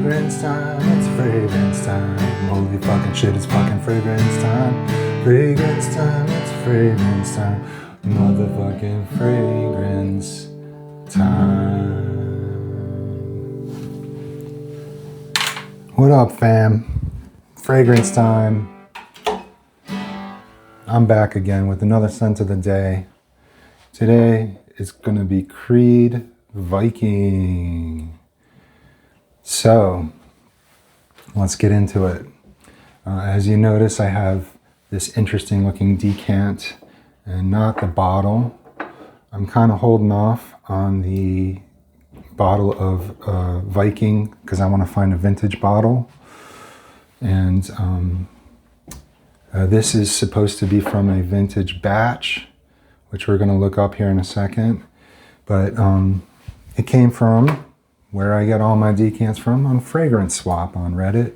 Fragrance time, it's fragrance time. Holy fucking shit, it's fucking fragrance time. Fragrance time, it's fragrance time. Motherfucking fragrance time. What up, fam? Fragrance time. I'm back again with another scent of the day. Today is gonna be Creed Viking. So, let's get into it. As you notice, I have this interesting looking decant and not the bottle. I'm kind of holding off on the bottle of Viking because I want to find a vintage bottle. And this is supposed to be from a vintage batch, which we're going to look up here in a second. But it came from where I get all my decants from, on Fragrance Swap on Reddit.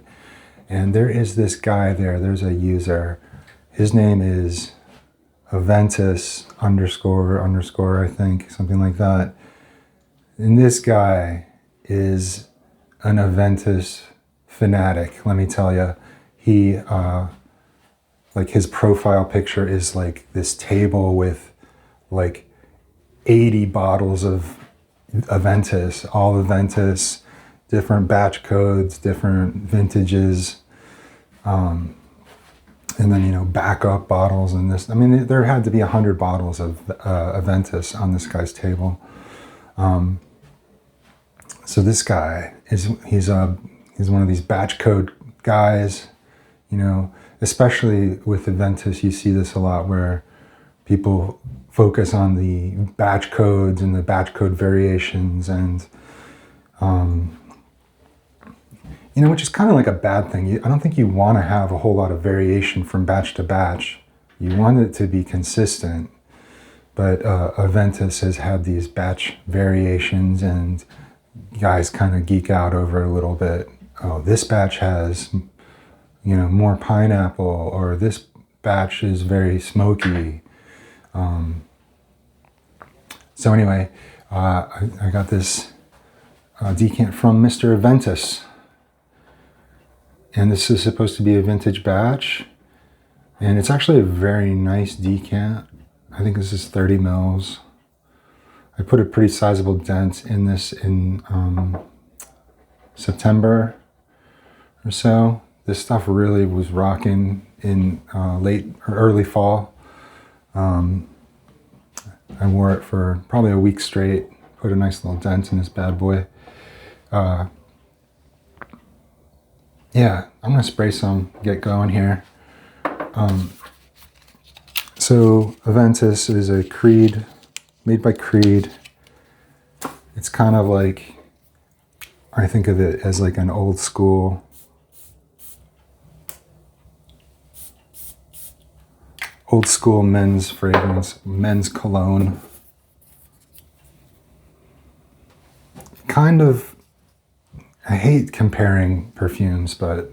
And there is this guy there, there's a user. His name is Aventus __ I think, something like that. And this guy is an Aventus fanatic, let me tell you. He, like his profile picture is like this table with like 80 bottles of Aventus, all Aventus, different batch codes, different vintages, and then, you know, backup bottles and this. I mean, there had to be 100 bottles of Aventus on this guy's table. So this guy he's one of these batch code guys, you know, especially with Aventus, you see this a lot where people focus on the batch codes and the batch code variations, and you know, which is kind of like a bad thing. I don't think you want to have a whole lot of variation from batch to batch. You want it to be consistent, but Aventus has had these batch variations, and guys kind of geek out over a little bit. Oh, this batch has, you know, more pineapple, or this batch is very smoky. So anyway, I got this decant from Mr. Aventus. And this is supposed to be a vintage batch. And it's actually a very nice decant. I think this is 30 mils. I put a pretty sizable dent in this in September or so. This stuff really was rocking in late or early fall. I wore it for probably a week straight, put a nice little dent in this bad boy. Yeah, I'm gonna spray some, get going here. So Aventus is a Creed, made by Creed. It's kind of like, I think of it as like an old school men's fragrance, men's cologne. Kind of, I hate comparing perfumes, but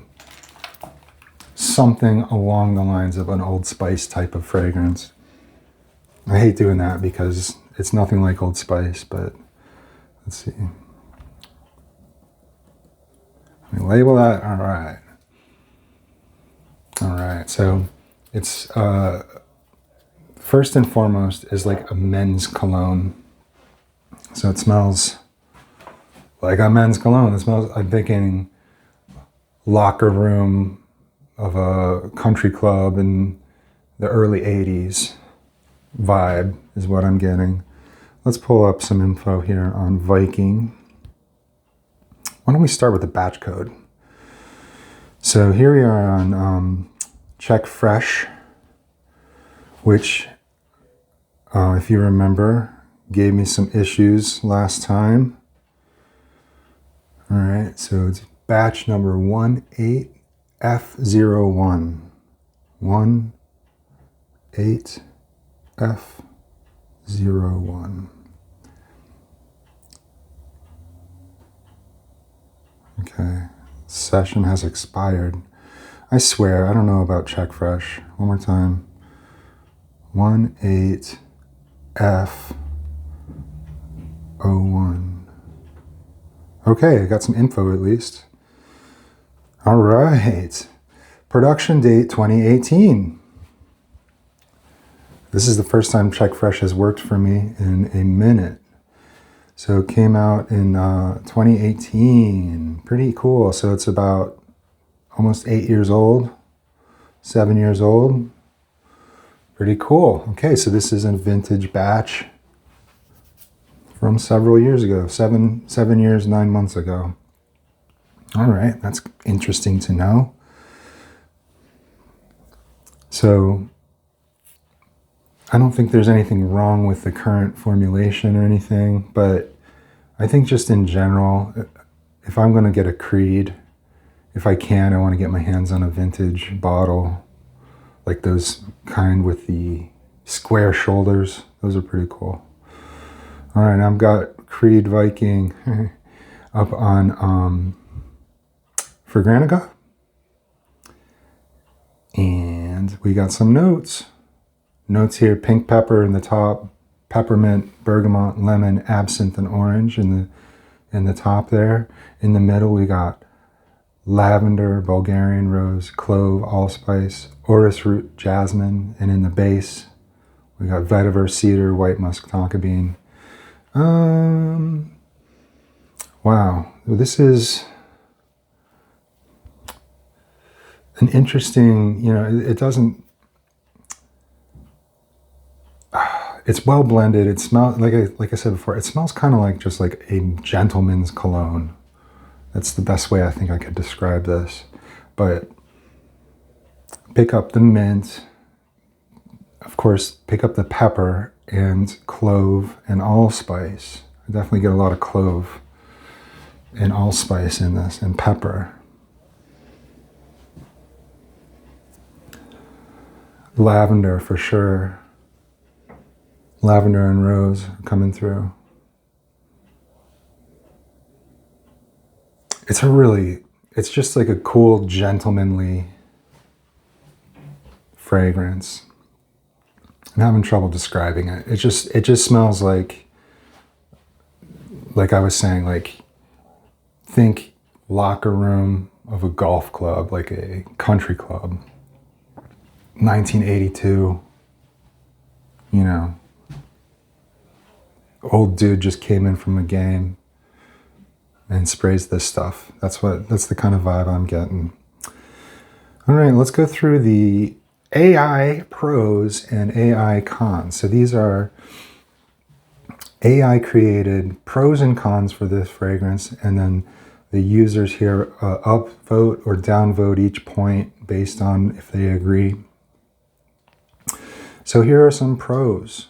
something along the lines of an Old Spice type of fragrance. I hate doing that because it's nothing like Old Spice, but let's see. Let me label that. All right. All right. So it's first and foremost is like a men's cologne. So it smells like a men's cologne. It smells, I'm thinking locker room of a country club in the early 80s vibe is what I'm getting. Let's pull up some info here on Viking. Why don't we start with the batch code? So here we are on Check Fresh, which, if you remember, gave me some issues last time. All right, so it's batch number 18F01. 18F01. Okay, session has expired. I swear, I don't know about Check Fresh. One more time. 18F01. Okay, I got some info at least. All right. Production date 2018. This is the first time Check Fresh has worked for me in a minute. So it came out in 2018. Pretty cool. So it's about almost 8 years old, 7 years old. Pretty cool. Okay, so this is a vintage batch from several years ago, seven years, 9 months ago. All right, that's interesting to know. So I don't think there's anything wrong with the current formulation or anything, but I think just in general, if I'm going to get a Creed, if I can, I want to get my hands on a vintage bottle, like those kind with the square shoulders. Those are pretty cool. All right, I've got Creed Viking up on Fragrantica. And we got some notes. Notes here, pink pepper in the top, peppermint, bergamot, lemon, absinthe, and orange in the top there. In the middle, we got lavender, Bulgarian rose, clove, allspice, orris root, jasmine. And in the base, we got vetiver, cedar, white musk, tonka bean. Wow, this is an interesting, it doesn't, it's well blended. It smells, like I said before, it smells kind of like just like a gentleman's cologne. That's the best way I think I could describe this. But pick up the mint, of course, pick up the pepper and clove and allspice. I definitely get a lot of clove and allspice in this, and pepper. Lavender for sure. Lavender and rose coming through. It's just like a cool, gentlemanly fragrance. I'm having trouble describing it. It just smells like I was saying, like, think locker room of a golf club, like a country club. 1982, old dude just came in from a game and sprays this stuff. That's the kind of vibe I'm getting. All right, let's go through the AI pros and AI cons. So these are AI created pros and cons for this fragrance, and then the users here upvote or downvote each point based on if they agree. So here are some pros.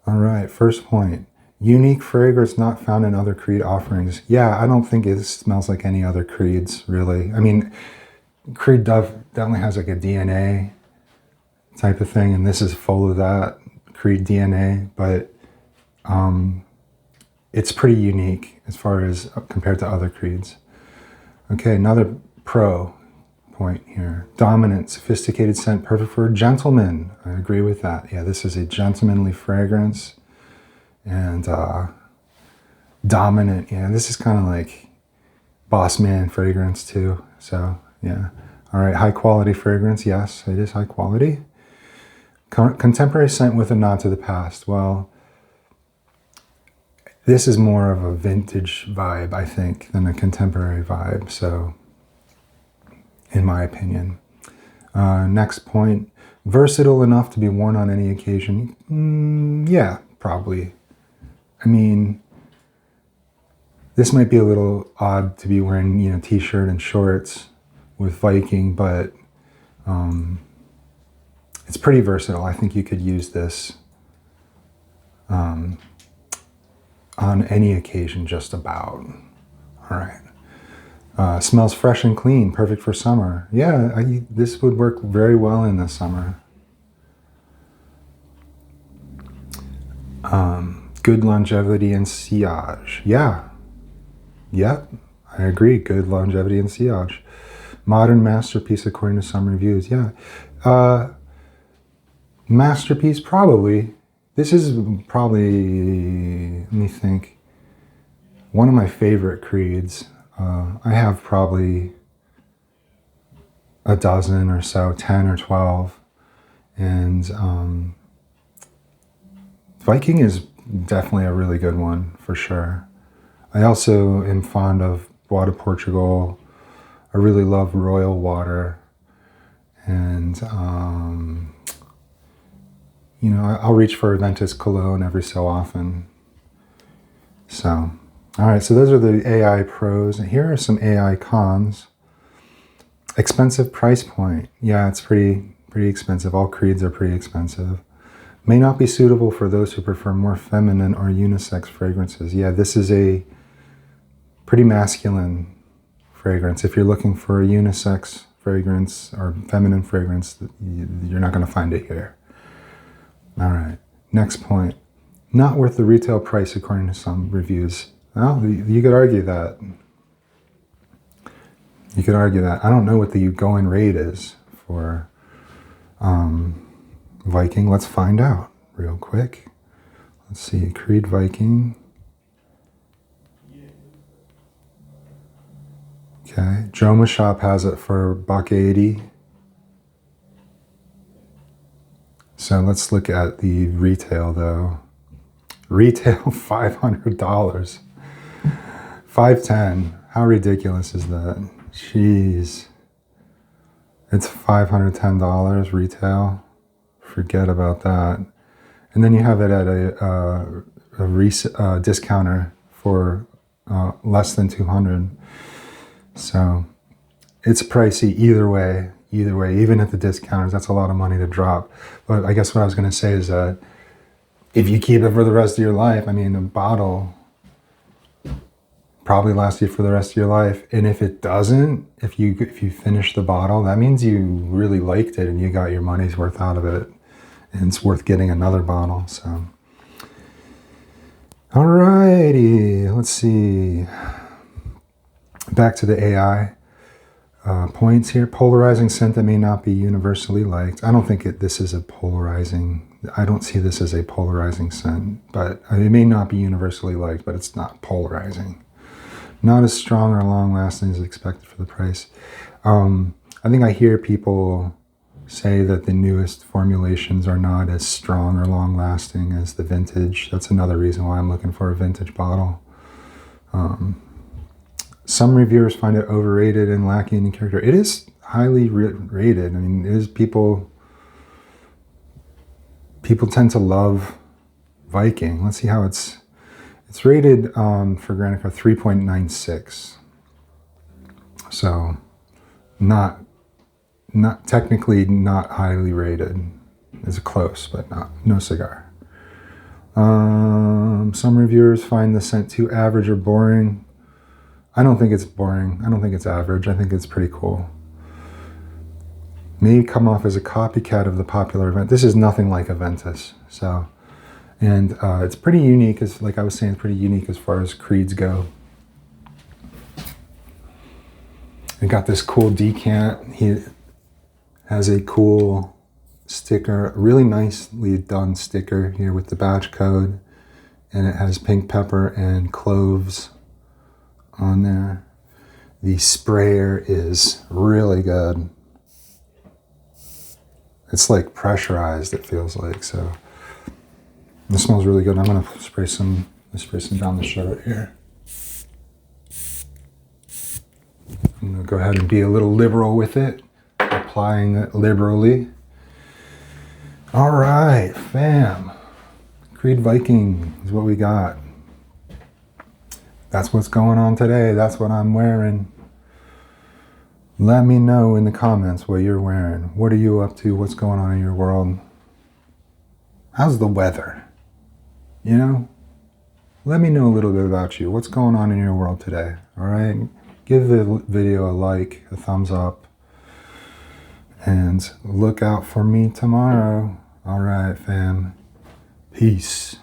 All right, first point. Unique fragrance not found in other Creed offerings. Yeah, I don't think it smells like any other Creeds, really. I mean, Creed definitely has like a DNA type of thing, and this is full of that Creed DNA, but it's pretty unique as far as compared to other Creeds. Okay, another pro point here. Dominant, sophisticated scent, perfect for a gentleman. I agree with that. Yeah, this is a gentlemanly fragrance. And dominant, yeah, this is kind of like boss man fragrance too. So yeah. All right, high quality fragrance. Yes, it is high quality. Contemporary scent with a nod to the past. Well, this is more of a vintage vibe, I think, than a contemporary vibe. So, in my opinion. Next point, versatile enough to be worn on any occasion. Yeah, probably. I mean, this might be a little odd to be wearing, t-shirt and shorts with Viking, but it's pretty versatile. I think you could use this on any occasion, just about. All right. Smells fresh and clean, perfect for summer. Yeah, this would work very well in the summer. Good longevity and sillage. Yeah. Yep, I agree. Good longevity and sillage. Modern masterpiece according to some reviews. Yeah. Masterpiece, probably. This is probably, let me think, one of my favorite Creeds. I have probably a dozen or so, 10 or 12. And Viking is definitely a really good one for sure. I also am fond of Bois de Portugal. I really love Royal Water. And, you know, I'll reach for Aventus Cologne every so often. So, all right, so those are the AI pros. And here are some AI cons. Expensive price point. Yeah, it's pretty expensive. All creeds are pretty expensive. May not be suitable for those who prefer more feminine or unisex fragrances. Yeah, this is a pretty masculine fragrance. If you're looking for a unisex fragrance or feminine fragrance, you're not going to find it here. All right, next point. Not worth the retail price according to some reviews. Well, you could argue that. You could argue that. I don't know what the going rate is for Viking. Let's find out real quick. Let's see, Creed Viking. Okay, Joma Shop has it for $180. So let's look at the retail though. Retail $500. $510. How ridiculous is that? Jeez. It's $510 retail. Forget about that. And then you have it at a discounter for less than $200. So it's pricey either way. Either way, even at the discounters, that's a lot of money to drop. But I guess what I was going to say is that if you keep it for the rest of your life, I mean, a bottle probably lasts you for the rest of your life. And if it doesn't, if you finish the bottle, that means you really liked it and you got your money's worth out of it. And it's worth getting another bottle. So, alrighty, let's see. Back to the AI points here. Polarizing scent that may not be universally liked. I don't think this is a polarizing. I don't see this as a polarizing scent, but it may not be universally liked, but it's not polarizing. Not as strong or long-lasting as expected for the price. I think I hear people say that the newest formulations are not as strong or long-lasting as the vintage. That's another reason why I'm looking for a vintage bottle. Some reviewers find it overrated and lacking in character. It is highly rated. I mean, it is people tend to love Viking. Let's see how it's rated for Granica 3.96. So not technically not highly rated. It's close, but no cigar. Some reviewers find the scent too average or boring. I don't think it's boring. I don't think it's average. I think it's pretty cool. May come off as a copycat of the popular event. This is nothing like Aventus. So, and it's pretty unique, as like I was saying, pretty unique as far as creeds go. It got this cool decant. He has a cool sticker, really nicely done sticker here with the batch code, and it has pink pepper and cloves on there. The sprayer is really good. It's like pressurized, it feels like. So it smells really good. I'm gonna spray some down the shirt here. I'm gonna go ahead and be a little liberal with it, applying it liberally. All right, fam. Creed Viking is what we got. That's what's going on today. That's what I'm wearing. Let me know in the comments what you're wearing. What are you up to? What's going on in your world? How's the weather? You know? Let me know a little bit about you. What's going on in your world today? All right? Give the video a like, a thumbs up, and look out for me tomorrow. All right, fam. Peace.